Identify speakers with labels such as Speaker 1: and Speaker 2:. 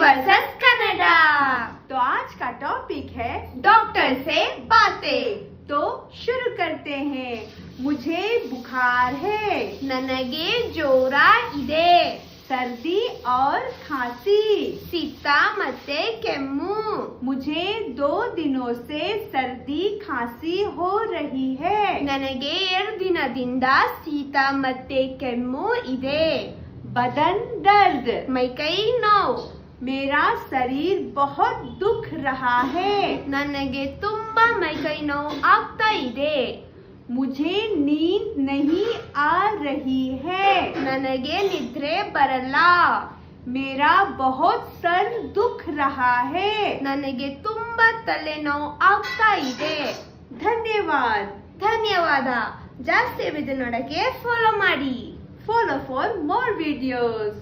Speaker 1: Versus Canada.
Speaker 2: तो आज का टॉपिक है
Speaker 1: डॉक्टर से बातें।
Speaker 2: तो शुरू करते हैं। मुझे बुखार है,
Speaker 1: ನನಗೆ ಜ್ವರ ಇದೆ,
Speaker 2: सर्दी और खांसी,
Speaker 1: ಶೀತ ಮತ್ತೆ ಕೆಮ್ಮು।
Speaker 2: मुझे 2 दिनों से सर्दी खांसी हो रही है।
Speaker 1: ನನಗೆ 2 ದಿನದಿಂದ ಶೀತ ಮತ್ತೆ ಕೆಮ್ಮು ಇದೆ।
Speaker 2: बदन दर्द,
Speaker 1: ಮೈಕೈ ನೋವು,
Speaker 2: मेरा शरीर बहुत दुख रहा है।
Speaker 1: ನನಗೆ ತುಂಬಾ ಮೈಕೈ ನೋವು ಆಗ್ತಾ ಇದೆ।
Speaker 2: मुझे नींद नहीं आ रही है।
Speaker 1: ನನಗೆ ನಿದ್ರೆ ಬರಲ್ಲ।
Speaker 2: मेरा बहुत सर दुख रहा है।
Speaker 1: ನನಗೆ ತುಂಬಾ ತಲೆನೋವು ಆಗ್ತಾ ಇದೆ।
Speaker 2: धन्यवाद।
Speaker 1: ಧನ್ಯವಾದ। ಜಾಸ್ತಿ ವಿಡಿಯೋ ನೋಡಕ್ಕೆ ಫಾಲೋ ಮಾಡಿ।
Speaker 2: Follow for more videos.